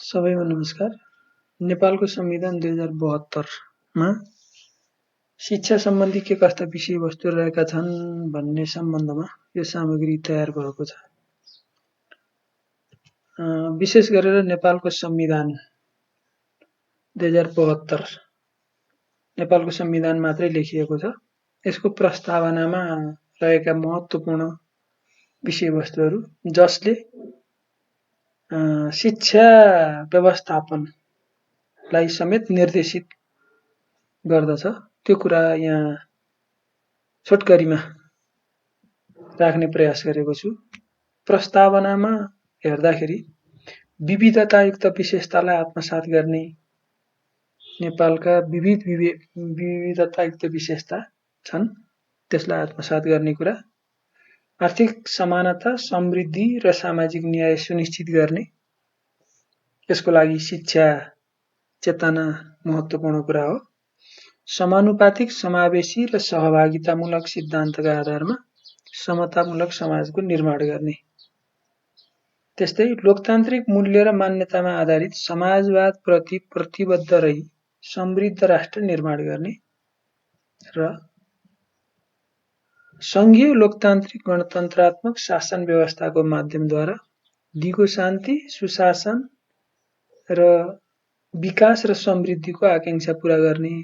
सबैमा नमस्कार। नेपालको संविधान 2072 मा शिक्षा सम्बन्धी के कस्ता विषयवस्तु रहेका छन् भन्ने सम्बन्धमा यो सामग्री तयार भएको छ। विशेष गरेर नेपालको संविधान 2072 नेपालको संविधान मात्रै लेखिएको छ। यसको प्रस्तावनामा रहेका महत्त्वपूर्ण विषयवस्तुहरू जसले शिक्षा व्यवस्थापनलाई समेत निर्देशित गर्दछ त्यो कुरा यहाँ छोटकरीमा राख्ने प्रयास गरेको छु। प्रस्तावनामा हेर्दाखेरि विविधतायुक्त विशेषतालाई आत्मसात गर्ने नेपालका विविधतायुक्त विशेषता छन् त्यसलाई आत्मसात गर्ने कुरा, आर्थिक समानता, समृद्धि र सामाजिक न्याय सुनिश्चित गर्ने, यसको लागि शिक्षा चेतना महत्त्वपूर्ण कुरा हो। समानुपातिक, समावेशी र सहभागितामूलक सिद्धान्तका आधारमा समतामूलक समाजको निर्माण गर्ने, त्यस्तै लोकतान्त्रिक मूल्य र मान्यतामा आधारित समाजवाद प्रति प्रतिबद्ध रही समृद्ध राष्ट्र निर्माण गर्ने र संघीय लोकतान्त्रिक गणतन्त्रात्मक शासन व्यवस्थाको माध्यमद्वारा दिगो शान्ति, सुशासन र विकास र समृद्धिको आकांक्षा पूरा गर्ने,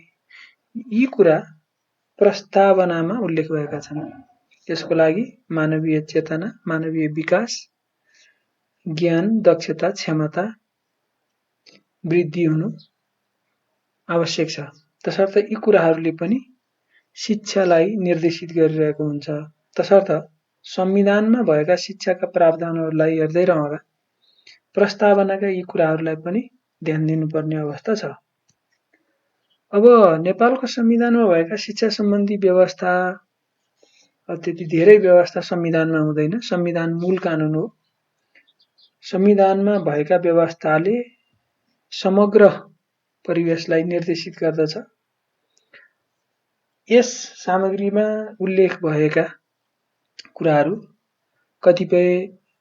यी कुरा प्रस्तावनामा उल्लेख भएका छन्। यसको लागि मानवीय चेतना, मानवीय विकास, ज्ञान, दक्षता, क्षमता वृद्धि हुनु आवश्यक छ। तसर्थ यी कुराहरूले पनि शिक्षालाई निर्देशित गरिरहेको हुन्छ। तसर्थ संविधानमा भएका शिक्षाका प्रावधानहरूलाई हेर्दै रहँदा प्रस्तावनाका यी कुराहरूलाई पनि ध्यान दिनुपर्ने अवस्था छ। अब नेपालको संविधानमा भएका शिक्षा सम्बन्धी व्यवस्था, त्यति धेरै व्यवस्था संविधानमा हुँदैन। संविधान मूल कानून हो। संविधानमा भएका व्यवस्थाले समग्र परिवेशलाई निर्देशित गर्दछ। यस सामग्रीमा उल्लेख भएका कुराहरू कतिपय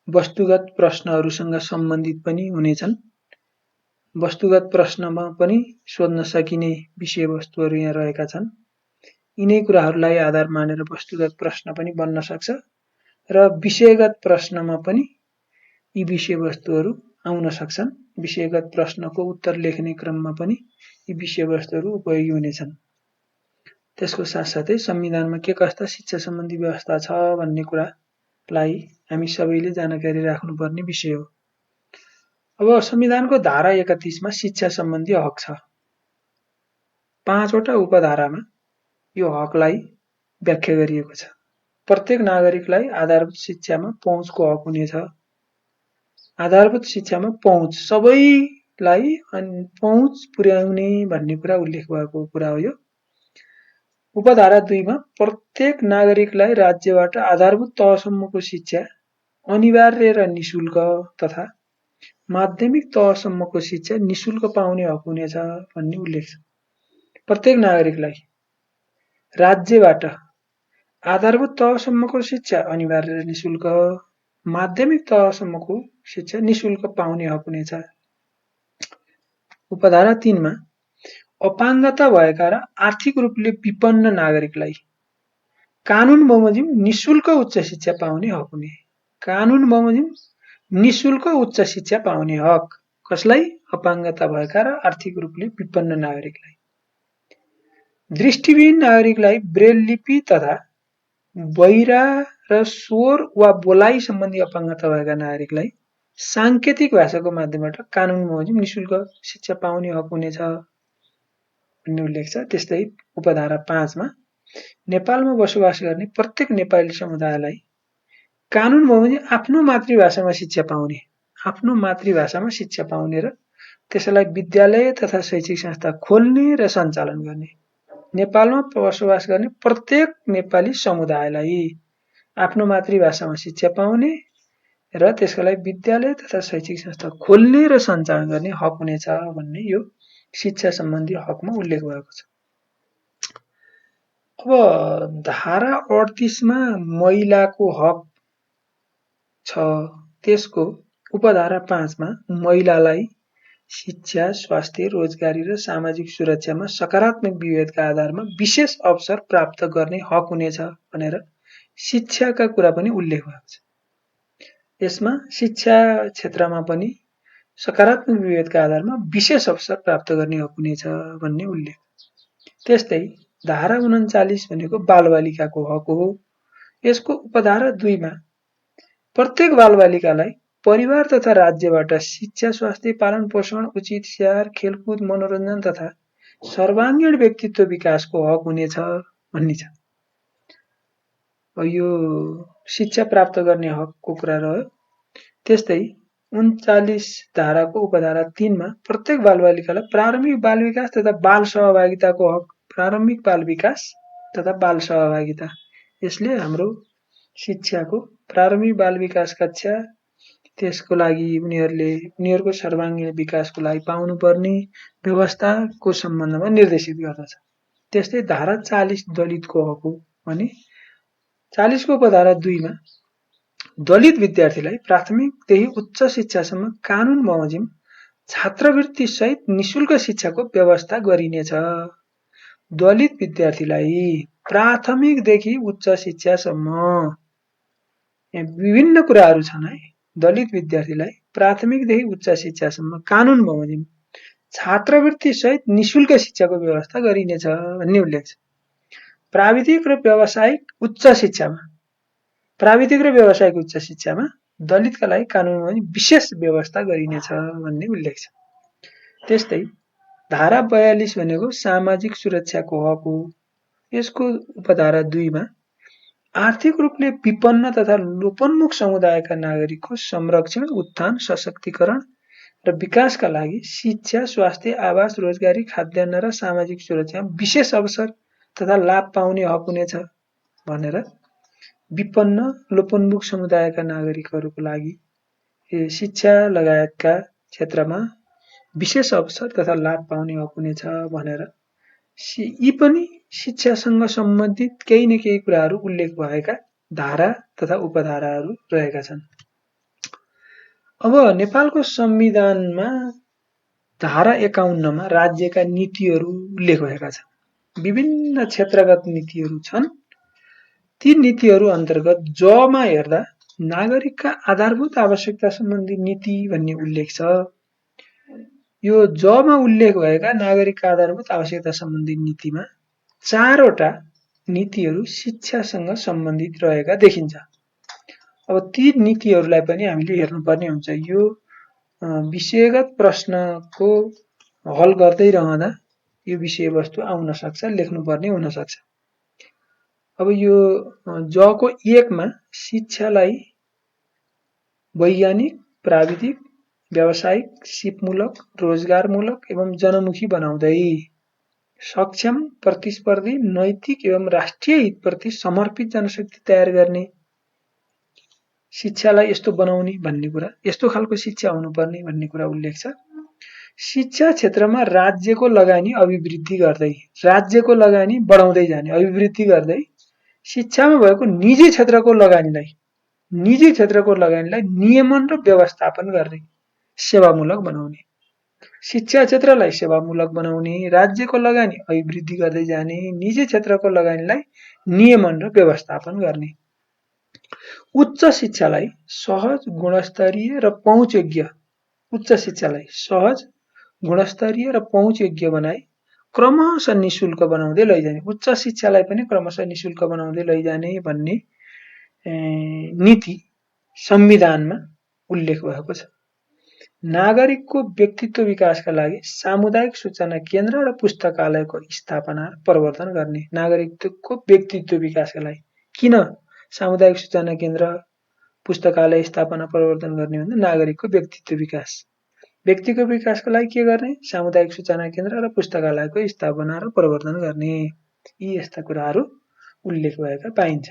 वस्तुगत प्रश्नहरूसँग सम्बन्धित पनि हुनेछन्। वस्तुगत प्रश्नमा पनि सोध्न सकिने विषयवस्तुहरू यहाँ रहेका छन्। यिनै कुराहरूलाई आधार मानेर वस्तुगत प्रश्न पनि बन्न सक्छ र विषयगत प्रश्नमा पनि यी विषयवस्तुहरू आउन सक्छन्। विषयगत प्रश्नको उत्तर लेख्ने क्रममा पनि यी विषयवस्तुहरू उपयोगी हुनेछन्। त्यसको साथसाथै संविधानमा के कस्ता शिक्षा सम्बन्धी व्यवस्था छ भन्ने कुरालाई हामी सबैले जानकारी राख्नुपर्ने विषय हो। अब संविधानको धारा 31 मा शिक्षा सम्बन्धी हक छ। 5 वटा उपधारामा यो हकलाई व्याख्या गरिएको छ। प्रत्येक नागरिकलाई आधारभूत शिक्षामा पहुँचको हक हुनेछ। आधारभूत शिक्षामा पहुँच सबैलाई पहुँच पुर्याउने भन्ने कुरा उल्लेख भएको कुरा हो। यो उपधारा 2 मा प्रत्येक नागरिकलाई राज्यबाट आधारभूत तहसम्मको शिक्षा अनिवार्य र निशुल्क तथा माध्यमिक तहसम्मको शिक्षा निशुल्क पाउने हक हुनेछ भन्ने उल्लेख छ। प्रत्येक नागरिकलाई राज्यबाट आधारभूत तहसम्मको शिक्षा अनिवार्य र निशुल्क, माध्यमिक तहसम्मको शिक्षा निशुल्क पाउने हक हुनेछ। उपधारा 3 मा अपाङ्गता भएका र आर्थिक रूपले विपन्न नागरिकलाई कानून बमोजिम निशुल्क उच्च शिक्षा पाउने हक हुने। कानून बमोजिम निशुल्क उच्च शिक्षा पाउने हक कसलाई? अपाङ्गता भएका र आर्थिक रूपले विपन्न नागरिकलाई। दृष्टिविहीन नागरिकलाई ब्रेल लिपि तथा बहिरा र स्वर वा बोलाइ सम्बन्धी अपाङ्गता भएका नागरिकलाई सांकेतिक भाषाको माध्यमबाट कानून बमोजिम निशुल्क शिक्षा पाउने हक हुनेछ भन्ने उल्लेख छ। त्यस्तै उपधारा 5 मा नेपालमा बसोबास गर्ने प्रत्येक नेपाली समुदायलाई कानून बमोजिम आफ्नो मातृभाषामा शिक्षा पाउने र त्यसलाई विद्यालय तथा शैक्षिक संस्था खोल्ने र सञ्चालन गर्ने। नेपालमा बसोबास गर्ने प्रत्येक नेपाली समुदायलाई आफ्नो मातृभाषामा शिक्षा पाउने र त्यसलाई विद्यालय तथा शैक्षिक संस्था खोल्ने र सञ्चालन गर्ने हक हुनेछ भन्ने यो शिक्षा सम्बन्धी हकमा उल्लेख भएको छ। अब धारा 38 मा महिलाको हक छ। त्यसको उपधारा 5 मा महिलालाई शिक्षा, स्वास्थ्य, रोजगारी र सामाजिक सुरक्षामा सकारात्मक विभेदका आधारमा विशेष अवसर प्राप्त गर्ने हक हुनेछ भनेर शिक्षाका कुरा पनि उल्लेख भएको छ। यसमा शिक्षा क्षेत्रमा पनि सकारात्मक विभेदका आधारमा विशेष अवसर प्राप्त गर्ने हक हुनेछ भन्ने उल्लेख। त्यस्तै धारा 39 भनेको बालबालिकाको हक हो। यसको उपधारा 2 मा प्रत्येक बालबालिकालाई परिवार तथा राज्यबाट शिक्षा, स्वास्थ्य, पालन पोषण, उचित स्याहार, खेलकुद, मनोरञ्जन तथा सर्वाङ्गीण व्यक्तित्व विकासको हक हुनेछ भन्ने छ। यो शिक्षा प्राप्त गर्ने हकको कुरा रह्यो। त्यस्तै 39 धाराको उपधारा 3 मा प्रत्येक बालबालिकालाई प्रारम्भिक बाल विकास तथा बाल सहभागिताको हक। प्रारम्भिक बाल विकास तथा बाल सहभागिता, यसले हाम्रो शिक्षाको प्रारम्भिक बाल विकास कक्षा, त्यसको लागि उनीहरूको सर्वाङ्गीण विकासको लागि पाउनुपर्ने व्यवस्थाको सम्बन्धमा निर्देशित गर्दछ। त्यस्तै धारा 40 दलितको हक हो भने 40 को उपधारा 2 मा दलित विद्यार्थीलाई प्राथमिकदेखि उच्च शिक्षासम्म कानून बमोजिम छात्रवृत्ति सहित निशुल्क शिक्षाको व्यवस्था गरिनेछ। दलित विद्यार्थीलाई प्राथमिकदेखि उच्च शिक्षासम्म, विभिन्न कुराहरू छन् है। दलित विद्यार्थीलाई प्राथमिकदेखि उच्च शिक्षासम्म कानून बमोजिम छात्रवृत्ति सहित निशुल्क शिक्षाको व्यवस्था गरिनेछ भन्ने उल्लेख छ। प्राविधिक र व्यावसायिक उच्च शिक्षामा दलितका लागि कानून बमोजिम विशेष व्यवस्था गरिनेछ भन्ने उल्लेख छ। त्यस्तै धारा 42 भनेको सामाजिक सुरक्षाको हक हो। यसको उपधारा 2 मा आर्थिक रूपले विपन्न तथा लोपोन्मुख समुदायका नागरिकको संरक्षण, उत्थान, सशक्तिकरण र विकासका लागि शिक्षा, स्वास्थ्य, आवास, रोजगारी, खाद्यान्न र सामाजिक सुरक्षामा विशेष अवसर तथा लाभ पाउने हक हुनेछ भनेर विपन्न लोपोन्मुख समुदायका नागरिकहरूको लागि शिक्षा लगायतका क्षेत्रमा विशेष अवसर तथा लाभ पाउने हक हुनेछ भनेर यी पनि शिक्षासँग सम्बन्धित केही न केही कुराहरू उल्लेख भएका धारा तथा उपधाराहरू रहेका छन्। अब नेपालको संविधानमा धारा 51 मा राज्यका नीतिहरू उल्लेख भएका छन्। विभिन्न क्षेत्रगत नीतिहरू छन्। ती नीतिहरू अन्तर्गत जमा हेर्दा नागरिकका आधारभूत आवश्यकता सम्बन्धी नीति भन्ने उल्लेख छ। यो जमा उल्लेख भएका नागरिकका आधारभूत आवश्यकता सम्बन्धी नीतिमा 4 वटा नीतिहरू शिक्षासँग सम्बन्धित रहेका देखिन्छ। अब ती नीतिहरूलाई पनि हामीले हेर्नुपर्ने हुन्छ। यो विषयगत प्रश्नको हल गर्दै रहँदा यो विषयवस्तु आउन सक्छ, लेख्नुपर्ने हुन सक्छ। अब यो जको 1 मा शिक्षालाई वैज्ञानिक, प्राविधिक, व्यावसायिक, सिपमूलक, रोजगारमूलक एवं जनमुखी बनाउँदै सक्षम, प्रतिस्पर्धी, नैतिक एवं राष्ट्रिय हितप्रति समर्पित जनशक्ति तयार गर्ने, शिक्षालाई यस्तो बनाउने भन्ने कुरा, यस्तो खालको शिक्षा हुनुपर्ने भन्ने कुरा उल्लेख छ। शिक्षा क्षेत्रमा राज्यको लगानी अभिवृद्धि गर्दै, राज्यको लगानी बढाउँदै जाने, अभिवृद्धि गर्दै शिक्षामा भएको निजी क्षेत्रको लगानीलाई नियमन र व्यवस्थापन गर्ने, सेवामूलक बनाउने। शिक्षा क्षेत्रलाई सेवामूलक बनाउने, राज्यको लगानी अभिवृद्धि गर्दै जाने, निजी क्षेत्रको लगानीलाई नियमन र व्यवस्थापन गर्ने। उच्च शिक्षालाई सहज, गुणस्तरीय र पहुँचयोग्य बनाई क्रमशः निशुल्क बनाउँदै लैजाने, उच्च शिक्षालाई पनि क्रमशः निशुल्क बनाउँदै लैजाने भन्ने नीति संविधानमा उल्लेख भएको छ। नागरिकको व्यक्तित्व विकासका लागि सामुदायिक सूचना केन्द्र र पुस्तकालयको स्थापना प्रवर्धन गर्ने। नागरिकको व्यक्तित्व विकासका लागि किन सामुदायिक सूचना केन्द्र, पुस्तकालय स्थापना प्रवर्धन गर्ने भन्दा नागरिकको व्यक्तित्व विकासको लागि के गर्ने? सामुदायिक सूचना केन्द्र र पुस्तकालयको स्थापना र प्रवर्धन गर्ने। यी यस्ता कुराहरू उल्लेख भएका पाइन्छ।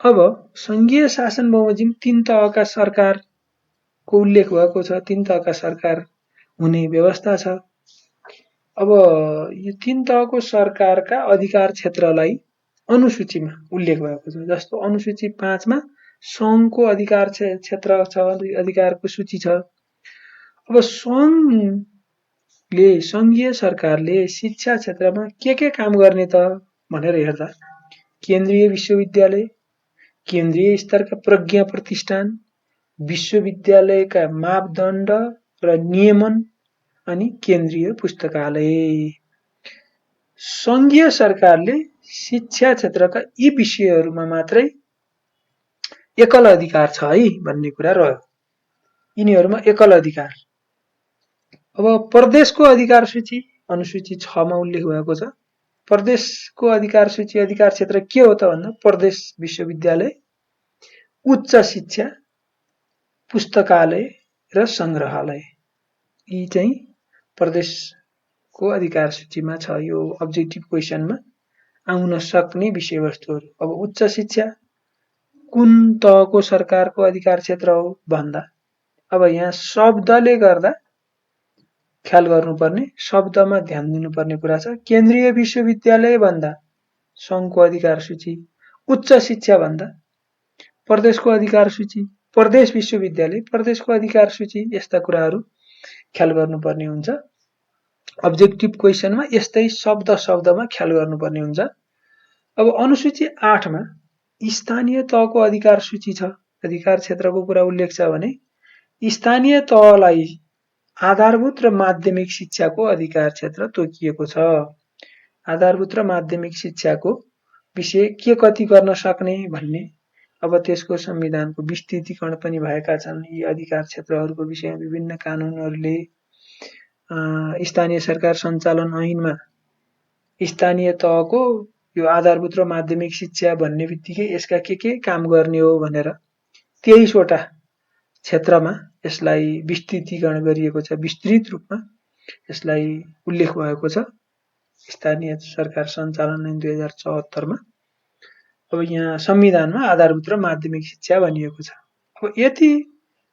अब संघीय शासन बमोजिम 3 तहका सरकारको उल्लेख भएको छ। 3 तहका सरकार हुने व्यवस्था छ। अब यो 3 तहको सरकारका अधिकार क्षेत्रलाई अनुसूचीमा उल्लेख भएको छ। जस्तो अनुसूची 5 मा संघको अधिकार क्षेत्र छ, अधिकारको सूची छ। अब सङ्घीय सरकारले शिक्षा क्षेत्रमा के काम गर्ने त भनेर हेर्दा केन्द्रीय विश्वविद्यालय, केन्द्रीय स्तरका प्रज्ञा प्रतिष्ठान, विश्वविद्यालयका मापदण्ड र नियमन अनि केन्द्रीय पुस्तकालय। सङ्घीय सरकारले शिक्षा क्षेत्रका यी विषयहरूमा मात्रै एकल अधिकार छ है भन्ने कुरा रह्यो। यिनीहरूमा एकल अधिकार। अब प्रदेशको अधिकार सूची अनुसूची 6 मा उल्लेख भएको छ। प्रदेशको अधिकार सूची अधिकार क्षेत्र के हो त भन्दा प्रदेश विश्वविद्यालय, उच्च शिक्षा, पुस्तकालय र संग्रहालय। यी चाहिँ प्रदेशको अधिकार सूचीमा छ। यो अब्जेक्टिभ क्वेसनमा आउन सक्ने विषयवस्तुहरू। अब उच्च शिक्षा कुन तहको सरकारको अधिकार क्षेत्र हो भन्दा अब यहाँ शब्दले गर्दा ख्याल गर्नुपर्ने, शब्दमा ध्यान दिनुपर्ने कुरा छ। केन्द्रीय विश्वविद्यालय भन्दा संघको अधिकार सूची, उच्च शिक्षा भन्दा प्रदेशको अधिकार सूची, प्रदेश विश्वविद्यालय प्रदेशको अधिकार सूची, यस्ता कुराहरू ख्याल गर्नुपर्ने हुन्छ। अब्जेक्टिभ क्वेसनमा यस्तै शब्दमा ख्याल गर्नुपर्ने हुन्छ। अब अनुसूची 8 मा स्थानीय तहको अधिकार सूची छ। अधिकार क्षेत्रको कुरा उल्लेख छ भने स्थानीय तहलाई आधारभूत र माध्यमिक शिक्षाको अधिकार क्षेत्र तोकिएको छ। आधारभूत र माध्यमिक शिक्षाको विषय के कति गर्न सक्ने भन्ने अब त्यसको संविधानको विस्तृतीकरण पनि भएका छन्। यी अधिकार क्षेत्रहरूको विषयमा विभिन्न कानूनहरूले स्थानीय सरकार सञ्चालन ऐनमा स्थानीय तहको यो आधारभूत र माध्यमिक शिक्षा भन्ने बित्तिकै यसका के काम गर्ने हो भनेर 23 वटा क्षेत्रमा यसलाई विस्तृतीकरण गरिएको छ। विस्तृत रूपमा यसलाई उल्लेख भएको छ स्थानीय सरकार सञ्चालन ऐन 2074 मा। अब यहाँ संविधानमा आधारभूत र माध्यमिक शिक्षा भनिएको छ। अब यति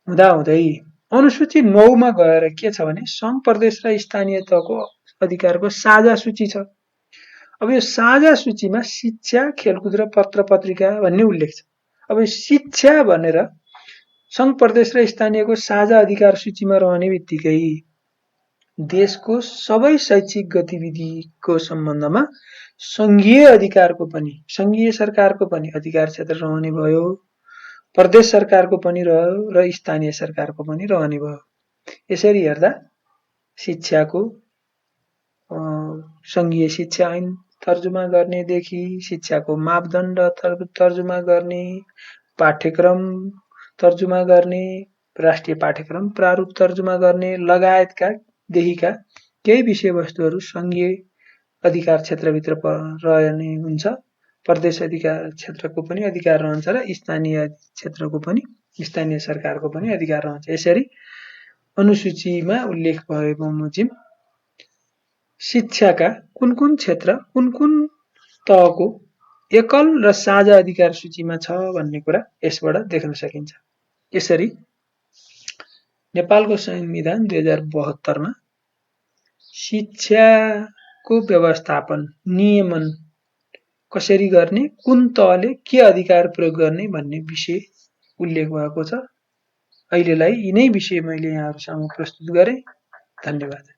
हुँदाहुँदै अनुसूची 9 मा गएर के छ भने संघ, प्रदेश र स्थानीय तहको अधिकारको साझा सूची छ। अब यो साझा सूचीमा शिक्षा, खेलकुद र पत्र पत्रिका भन्ने उल्लेख छ। अब शिक्षा भनेर संघ, प्रदेश र स्थानीयको साझा अधिकार सूचीमा रहने बित्तिकै देशको सबै शैक्षिक गतिविधिको सम्बन्धमा संघीय अधिकारको पनि, संघीय सरकारको पनि अधिकार क्षेत्र रहने भयो, प्रदेश सरकारको पनि रह्यो र स्थानीय सरकारको पनि रहने भयो। यसरी हेर्दा शिक्षाको संघीय शिक्षा ऐन तर्जुमा गर्नेदेखि शिक्षाको मापदण्ड तर्जुमा गर्ने, पाठ्यक्रम तर्जुमा गर्ने, राष्ट्रिय पाठ्यक्रम प्रारूप तर्जुमा गर्ने लगायतका देखिका केही विषयवस्तुहरू संघीय अधिकार क्षेत्रभित्र रहने हुन्छ। प्रदेश अधिकार क्षेत्रको पनि अधिकार रहन्छ र स्थानीय क्षेत्रको पनि, स्थानीय सरकारको पनि अधिकार रहन्छ। यसरी अनुसूचीमा उल्लेख भए बमोजिम शिक्षाका कुन क्षेत्र कुन तहको एकल र साझा अधिकार सूचीमा छ भन्ने कुरा यसबाट देख्न सकिन्छ। यसरी नेपालको संविधान 2072 मा शिक्षाको व्यवस्थापन, नियमन कसरी गर्ने, कुन तहले के अधिकार प्रयोग गर्ने भन्ने विषय उल्लेख भएको छ। अहिलेलाई यिनै विषय मैले यहाँहरुसामु प्रस्तुत गरे। धन्यवाद।